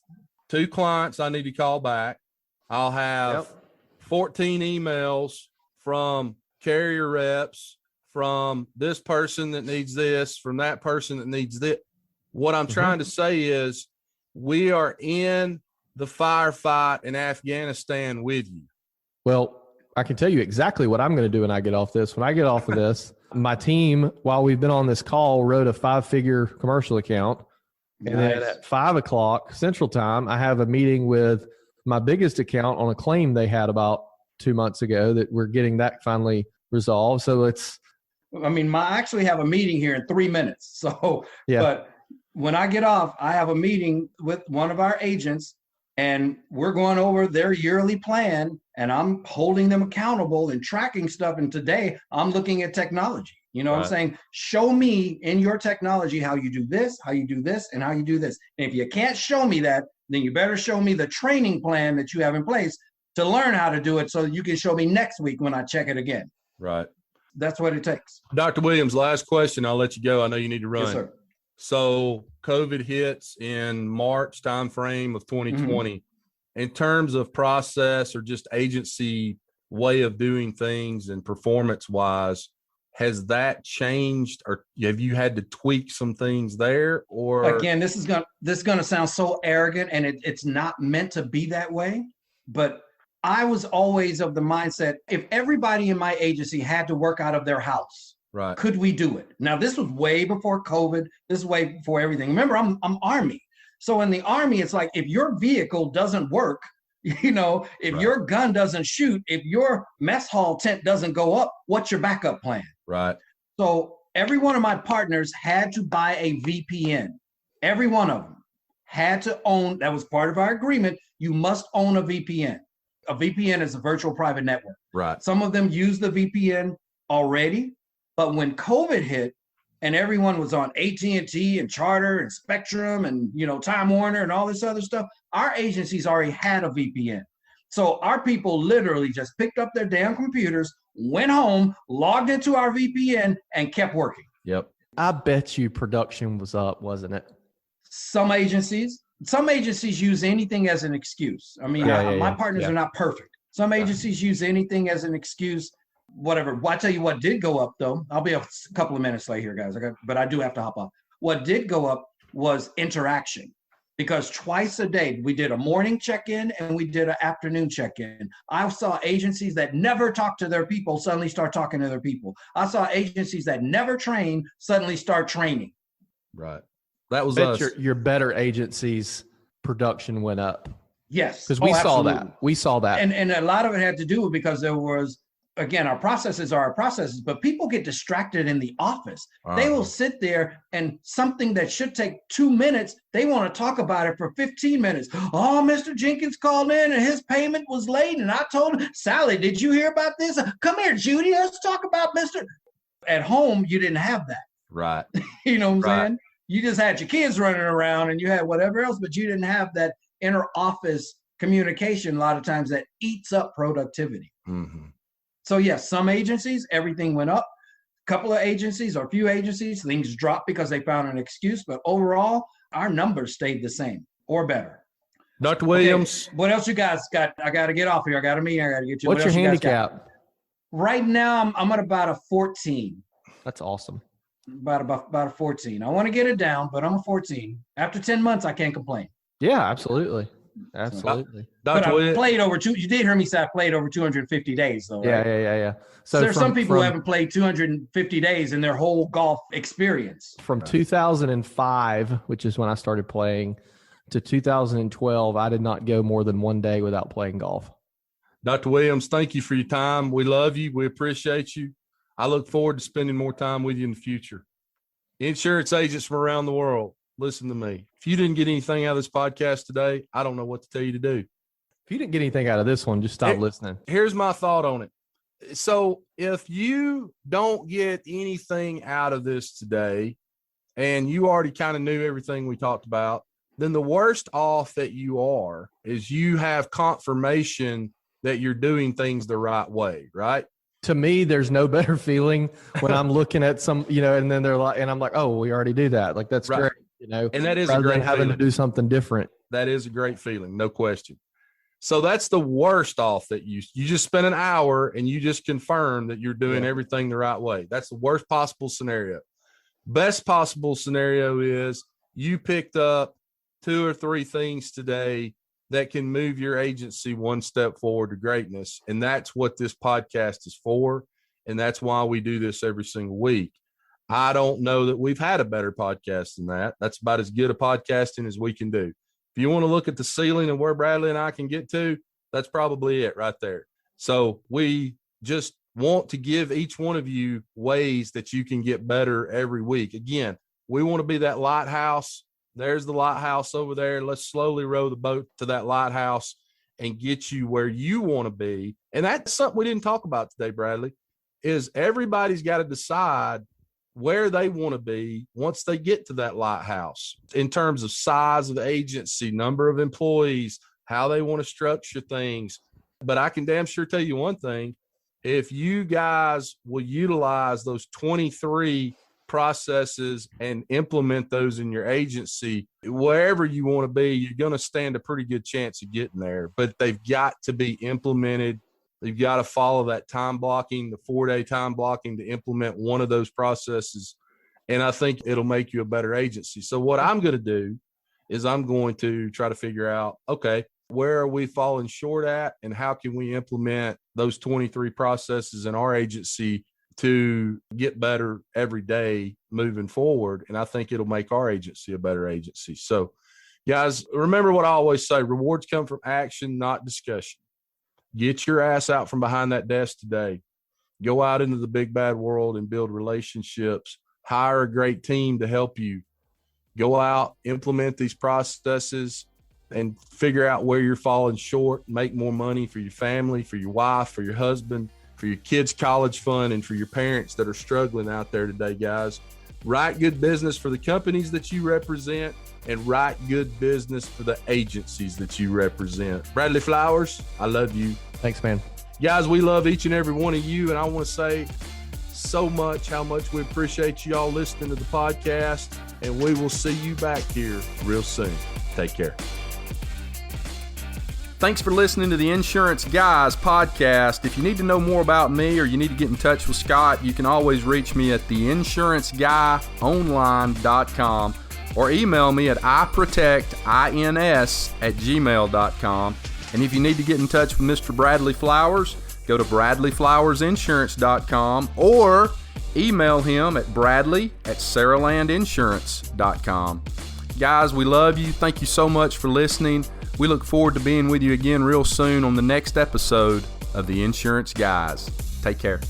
2 clients I need to call back. I'll have 14 emails from carrier reps, from this person that needs this, from that person that needs this. What I'm trying to say is we are in the firefight in Afghanistan with you. Well, I can tell you exactly what I'm going to do when I get off this. When I get off of this, my team, while we've been on this call, wrote a 5-figure commercial account. And then at 5:00 Central Time, I have a meeting with my biggest account on a claim they had about 2 months ago that we're getting that finally resolved. So I actually have a meeting here in 3 minutes. So, but when I get off, I have a meeting with one of our agents and we're going over their yearly plan and I'm holding them accountable and tracking stuff. And today I'm looking at technology. You know what I'm saying? Show me in your technology how you do this, how you do this, and how you do this. And if you can't show me that, then you better show me the training plan that you have in place to learn how to do it so you can show me next week when I check it again. Right. That's what it takes. Dr. Williams, last question. I'll let you go. I know you need to run. Yes, sir. So COVID hits in March timeframe of 2020. In terms of process or just agency way of doing things and performance-wise, Has that changed, or have you had to tweak some things there? Or again, this is gonna sound so arrogant, and it's not meant to be that way. But I was always of the mindset: if everybody in my agency had to work out of their house, right, could we do it? Now, this was way before COVID. This is way before everything. Remember, I'm Army, so in the Army, it's like if your vehicle doesn't work, if right, your gun doesn't shoot, if your mess hall tent doesn't go up, what's your backup plan? right. So every one of my partners had to buy a VPN. Every one of them had to own, that was part of our agreement. You must own a VPN. A VPN is a virtual private network. Right. Some of them use the VPN already, but when COVID hit and everyone was on AT&T and Charter and Spectrum and Time Warner and all this other stuff, our agencies already had a VPN. So our people literally just picked up their damn computers, went home, logged into our VPN, and kept working. Yep. I bet you production was up, wasn't it? Some agencies use anything as an excuse. I mean, my partners are not perfect. Some agencies use anything as an excuse, whatever. Well, I tell you what did go up, though. I'll be a couple of minutes late here, guys. But I do have to hop off. What did go up was interaction. Because twice a day, we did a morning check-in and we did an afternoon check-in. I saw agencies that never talk to their people suddenly start talking to their people. I saw agencies that never train suddenly start training. Right. That was us. Your better agencies' production went up. Yes. Because we saw that. We saw that. And a lot of it had to do with because there was, again, our processes are our processes, but people get distracted in the office. They will sit there and something that should take 2 minutes, they want to talk about it for 15 minutes. Oh, Mr. Jenkins called in and his payment was late. And I told him, Sally, did you hear about this? Come here, Judy, let's talk about Mr. At home, you didn't have that. Right. You know what I'm saying? You just had your kids running around and you had whatever else, but you didn't have that inner office communication a lot of times that eats up productivity. Mm-hmm. So yes, some agencies, everything went up. A couple of agencies or a few agencies, things dropped because they found an excuse. But overall, our numbers stayed the same or better. Dr. Williams. Okay, what else you guys got? I got to get off here. I got a meeting I got to get to. What's your handicap? Right now, I'm at about a 14. That's awesome. About a 14. I want to get it down, but I'm a 14. After 10 months, I can't complain. Yeah, absolutely. Absolutely. But I played over you did hear me say I played over 250 days though, right? Yeah. So there's some people who haven't played 250 days in their whole golf experience. From 2005, which is when I started playing, to 2012, I did not go more than 1 day without playing golf. Dr. Williams, thank you for your time. We love you. We appreciate you. I look forward to spending more time with you in the future. Insurance agents from around the world, listen to me. If you didn't get anything out of this podcast today, I don't know what to tell you to do. If you didn't get anything out of this one, just stop listening. Here's my thought on it. So if you don't get anything out of this today and you already kind of knew everything we talked about, then the worst off that you are is you have confirmation that you're doing things the right way, right? To me, there's no better feeling when I'm looking at some, and then they're like, and I'm like, oh, we already do that. Like, that's great, And that is rather a great than having feeling. to do something different. That is a great feeling, no question. So that's the worst off that you just spent an hour and you just confirm that you're doing everything the right way. That's the worst possible scenario. Best possible scenario is you picked up 2 or 3 things today that can move your agency one step forward to greatness. And that's what this podcast is for. And that's why we do this every single week. I don't know that we've had a better podcast than that. That's about as good a podcasting as we can do. If you want to look at the ceiling and where Bradley and I can get to, that's probably it right there. So we just want to give each one of you ways that you can get better every week. Again, we want to be that lighthouse. There's the lighthouse over there. Let's slowly row the boat to that lighthouse and get you where you want to be. And that's something we didn't talk about today, Bradley, is everybody's got to decide where they want to be once they get to that lighthouse in terms of size of the agency, number of employees, how they want to structure things. But I can damn sure tell you one thing. If you guys will utilize those 23 processes and implement those in your agency, wherever you want to be, you're going to stand a pretty good chance of getting there. But they've got to be implemented You've got to follow that time blocking, the 4-day time blocking to implement one of those processes. And I think it'll make you a better agency. So what I'm going to do is I'm going to try to figure out, okay, where are we falling short at, and how can we implement those 23 processes in our agency to get better every day moving forward. And I think it'll make our agency a better agency. So guys, remember what I always say, rewards come from action, not discussion. Get your ass out from behind that desk today. Go out into the big bad world and build relationships. Hire a great team to help you. Go out, implement these processes, and figure out where you're falling short. Make more money for your family, for your wife, for your husband, for your kids' college fund, and for your parents that are struggling out there today, guys. Write good business for the companies that you represent, and write good business for the agencies that you represent. Bradley Flowers, I love you. Thanks, man. Guys, we love each and every one of you, and I want to say so much how much we appreciate you all listening to the podcast, and we will see you back here real soon. Take care. Thanks for listening to the Insurance Guys podcast. If you need to know more about me or you need to get in touch with Scott, you can always reach me at theinsuranceguyonline.com or email me at iprotectins@gmail.com. And if you need to get in touch with Mr. Bradley Flowers, go to bradleyflowersinsurance.com or email him at bradley@saralandinsurance.com. Guys, we love you. Thank you so much for listening. We look forward to being with you again real soon on the next episode of The Insurance Guys. Take care.